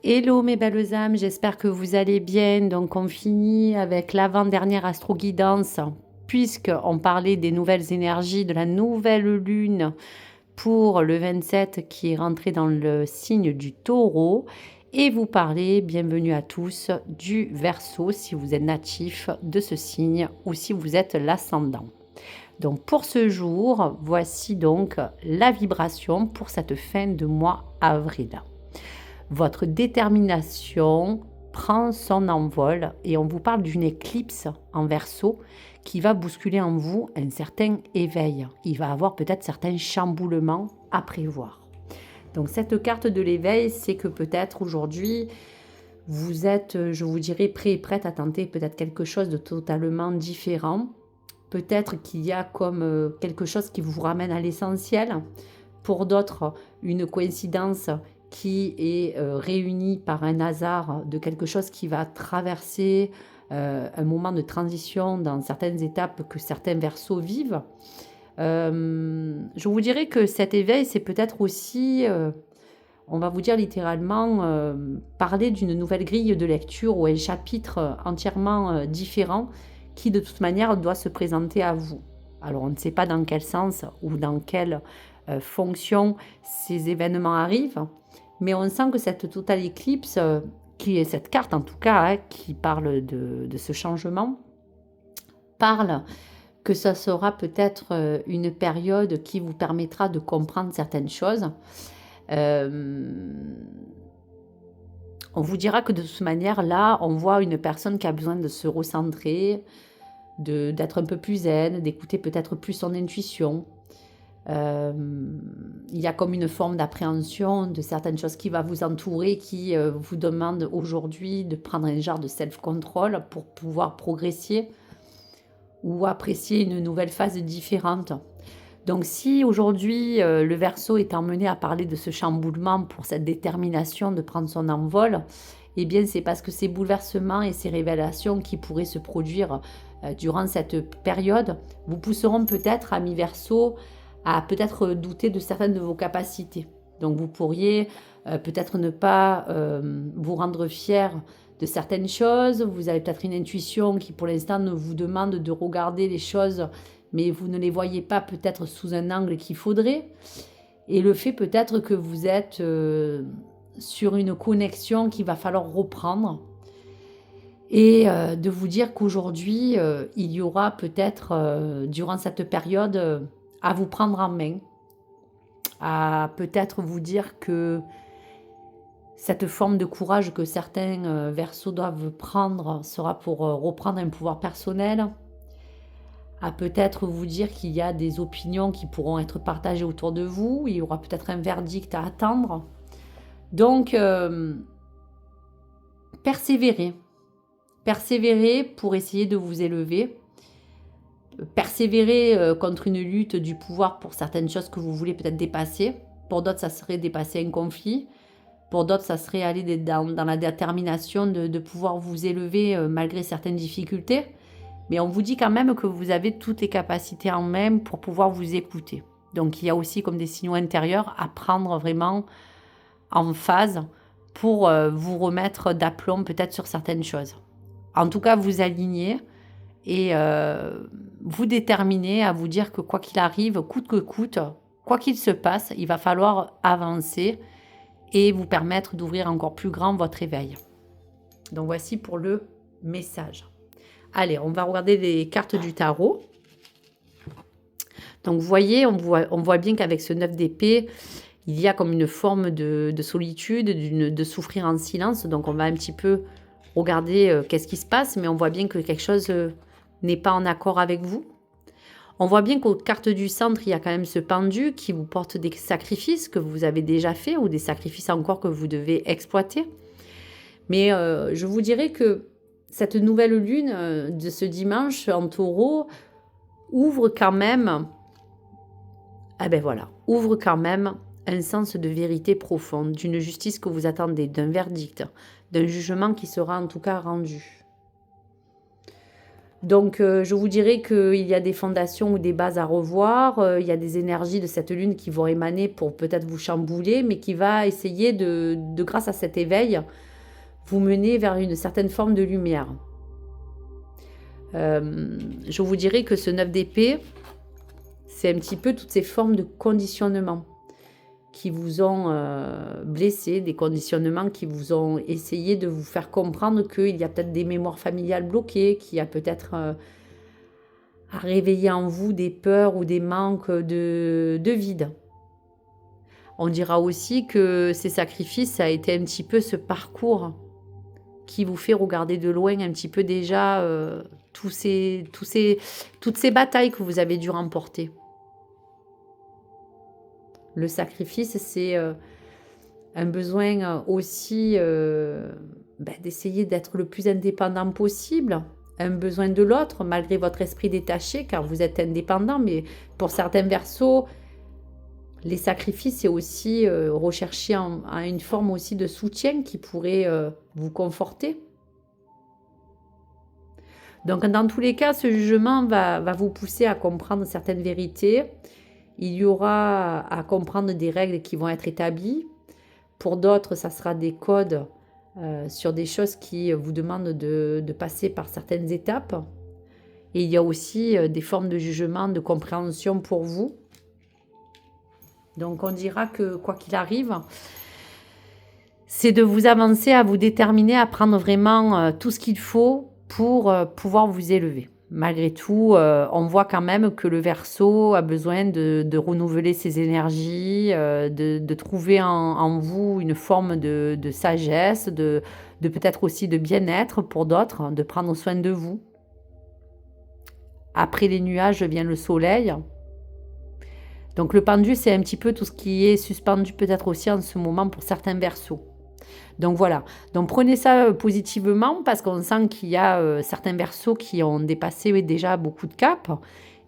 Hello mes belles âmes, j'espère que vous allez bien. Donc on finit avec l'avant-dernière astro-guidance puisqu'on parlait des nouvelles énergies de la nouvelle lune pour le 27 qui est rentré dans le signe du Taureau. Et vous parlez, bienvenue à tous, du Verseau si vous êtes natif de ce signe ou si vous êtes l'ascendant. Donc pour ce jour, voici donc la vibration pour cette fin de mois avril. Votre détermination prend son envol et on vous parle d'une éclipse en Verseau qui va bousculer en vous un certain éveil. Il va avoir peut-être certains chamboulements à prévoir. Donc cette carte de l'éveil, c'est que peut-être aujourd'hui, vous êtes, je vous dirais, prêt et prête à tenter peut-être quelque chose de totalement différent. Peut-être qu'il y a comme quelque chose qui vous ramène à l'essentiel. Pour d'autres, une coïncidence qui est réunie par un hasard de quelque chose qui va traverser un moment de transition dans certaines étapes que certains Verseaux vivent. Je vous dirais que cet éveil, c'est peut-être aussi, on va vous dire littéralement, parler d'une nouvelle grille de lecture ou un chapitre entièrement différent qui de toute manière doit se présenter à vous. Alors on ne sait pas dans quel sens ou dans quelle fonction ces événements arrivent, mais on sent que cette totale éclipse, qui est cette carte en tout cas, qui parle de ce changement, parle que ça sera peut-être une période qui vous permettra de comprendre certaines choses. On vous dira que de toute manière, là, on voit une personne qui a besoin de se recentrer, d'être un peu plus zen, d'écouter peut-être plus son intuition. Il y a comme une forme d'appréhension de certaines choses qui va vous entourer, qui vous demande aujourd'hui de prendre un genre de self-control pour pouvoir progresser ou apprécier une nouvelle phase différente. Donc si aujourd'hui le Verseau est emmené à parler de ce chamboulement pour cette détermination de prendre son envol, eh bien c'est parce que ces bouleversements et ces révélations qui pourraient se produire durant cette période vous pousseront peut-être, amis Verseau, à peut-être douter de certaines de vos capacités. Donc vous pourriez peut-être ne pas vous rendre fier de certaines choses. Vous avez peut-être une intuition qui pour l'instant vous demande de regarder les choses, mais vous ne les voyez pas peut-être sous un angle qu'il faudrait. Et le fait peut-être que vous êtes sur une connexion qu'il va falloir reprendre. Et de vous dire qu'aujourd'hui, il y aura peut-être, durant cette période, à vous prendre en main, à peut-être vous dire que cette forme de courage que certains Verseaux doivent prendre sera pour reprendre un pouvoir personnel, à peut-être vous dire qu'il y a des opinions qui pourront être partagées autour de vous, il y aura peut-être un verdict à attendre. Donc, persévérez pour essayer de vous élever. Persévérer contre une lutte du pouvoir pour certaines choses que vous voulez peut-être dépasser. Pour d'autres, ça serait dépasser un conflit. Pour d'autres, ça serait aller dans la détermination de pouvoir vous élever malgré certaines difficultés. Mais on vous dit quand même que vous avez toutes les capacités en main pour pouvoir vous écouter. Donc il y a aussi comme des signaux intérieurs à prendre vraiment en phase pour vous remettre d'aplomb peut-être sur certaines choses. En tout cas, vous aligner et vous déterminer à vous dire que quoi qu'il arrive, coûte que coûte, quoi qu'il se passe, il va falloir avancer et vous permettre d'ouvrir encore plus grand votre éveil. Donc voici pour le message. Allez, on va regarder les cartes du tarot. Donc vous voyez, on voit bien qu'avec ce 9 d'épée, il y a comme une forme de solitude, de souffrir en silence. Donc on va un petit peu regarder qu'est-ce qui se passe, mais on voit bien que quelque chose n'est pas en accord avec vous. On voit bien qu'aux cartes du centre, il y a quand même ce pendu qui vous porte des sacrifices que vous avez déjà faits ou des sacrifices encore que vous devez exploiter. Mais je vous dirais que cette nouvelle lune de ce dimanche en Taureau ouvre quand même, ouvre quand même un sens de vérité profonde, d'une justice que vous attendez, d'un verdict, d'un jugement qui sera en tout cas rendu. Donc, je vous dirais qu'il y a des fondations ou des bases à revoir. Il y a des énergies de cette lune qui vont émaner pour peut-être vous chambouler, mais qui va essayer grâce à cet éveil, vous mener vers une certaine forme de lumière. Je vous dirais que ce 9 d'épée, c'est un petit peu toutes ces formes de conditionnement qui vous ont blessé, des conditionnements qui vous ont essayé de vous faire comprendre qu'il y a peut-être des mémoires familiales bloquées, qu'il y a peut-être à réveiller en vous des peurs ou des manques de vide. On dira aussi que ces sacrifices, ça a été un petit peu ce parcours qui vous fait regarder de loin un petit peu déjà toutes ces batailles que vous avez dû remporter. Le sacrifice, c'est un besoin aussi d'essayer d'être le plus indépendant possible, un besoin de l'autre, malgré votre esprit détaché, car vous êtes indépendant, mais pour certains verseaux, les sacrifices, c'est aussi rechercher à une forme aussi de soutien qui pourrait vous conforter. Donc, dans tous les cas, ce jugement va vous pousser à comprendre certaines vérités. Il y aura à comprendre des règles qui vont être établies. Pour d'autres, ça sera des codes sur des choses qui vous demandent de passer par certaines étapes. Et il y a aussi des formes de jugement, de compréhension pour vous. Donc, on dira que quoi qu'il arrive, c'est de vous avancer, à vous déterminer, à prendre vraiment tout ce qu'il faut pour pouvoir vous élever. Malgré tout, on voit quand même que le Verseau a besoin de renouveler ses énergies, de trouver en vous une forme de sagesse, de peut-être aussi de bien-être pour d'autres, de prendre soin de vous. Après les nuages vient le soleil. Donc le pendu, c'est un petit peu tout ce qui est suspendu peut-être aussi en ce moment pour certains Verseaux. Donc voilà, donc prenez ça positivement parce qu'on sent qu'il y a certains Verseaux qui ont dépassé déjà beaucoup de caps.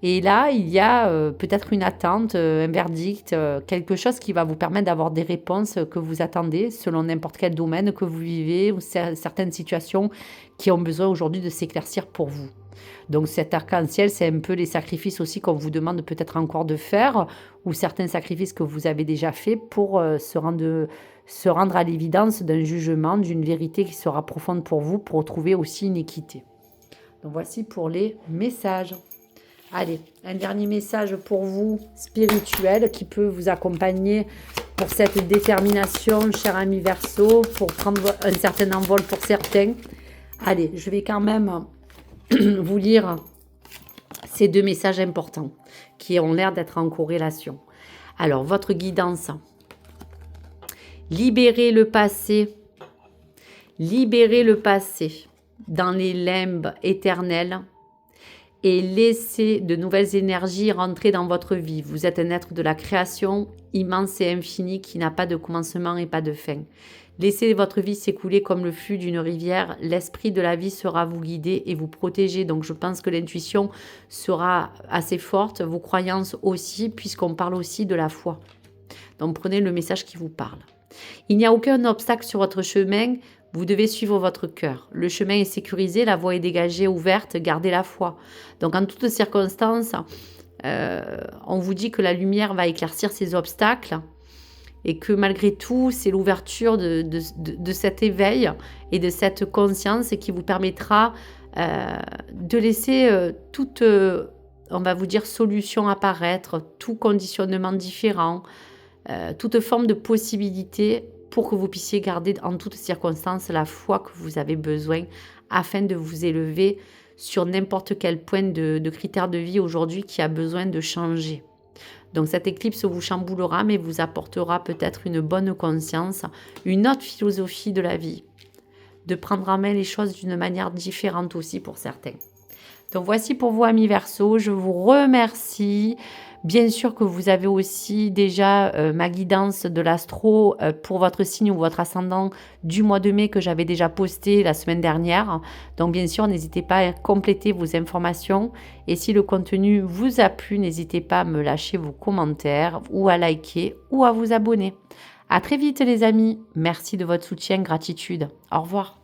Et là, il y a peut-être une attente, un verdict, quelque chose qui va vous permettre d'avoir des réponses que vous attendez selon n'importe quel domaine que vous vivez ou certaines situations qui ont besoin aujourd'hui de s'éclaircir pour vous. Donc cet arc-en-ciel, c'est un peu les sacrifices aussi qu'on vous demande peut-être encore de faire ou certains sacrifices que vous avez déjà faits pour se rendre à l'évidence d'un jugement, d'une vérité qui sera profonde pour vous, pour retrouver aussi une équité. Donc voici pour les messages. Allez, un dernier message pour vous, spirituel, qui peut vous accompagner pour cette détermination, cher ami Verseau, pour prendre un certain envol pour certains. Allez, je vais quand même vous lire ces deux messages importants qui ont l'air d'être en corrélation. Alors, votre guidance. Libérez le passé dans les limbes éternels et laissez de nouvelles énergies rentrer dans votre vie. Vous êtes un être de la création immense et infini qui n'a pas de commencement et pas de fin. Laissez votre vie s'écouler comme le flux d'une rivière. L'esprit de la vie sera vous guider et vous protéger. Donc, je pense que l'intuition sera assez forte, vos croyances aussi, puisqu'on parle aussi de la foi. Donc, prenez le message qui vous parle. Il n'y a aucun obstacle sur votre chemin. Vous devez suivre votre cœur. Le chemin est sécurisé, la voie est dégagée, ouverte. Gardez la foi. Donc, en toutes circonstances, on vous dit que la lumière va éclaircir ces obstacles. Et que malgré tout, c'est l'ouverture de cet éveil et de cette conscience qui vous permettra de laisser toute, on va vous dire, solution apparaître, tout conditionnement différent, toute forme de possibilité pour que vous puissiez garder en toutes circonstances la foi que vous avez besoin afin de vous élever sur n'importe quel point de critère de vie aujourd'hui qui a besoin de changer. Donc cette éclipse vous chamboulera, mais vous apportera peut-être une bonne conscience, une autre philosophie de la vie, de prendre en main les choses d'une manière différente aussi pour certains. Donc voici pour vous, amis Verseau, je vous remercie. Bien sûr que vous avez aussi déjà ma guidance de l'astro pour votre signe ou votre ascendant du mois de mai que j'avais déjà posté la semaine dernière. Donc bien sûr, n'hésitez pas à compléter vos informations. Et si le contenu vous a plu, n'hésitez pas à me lâcher vos commentaires ou à liker ou à vous abonner. À très vite les amis. Merci de votre soutien, gratitude. Au revoir.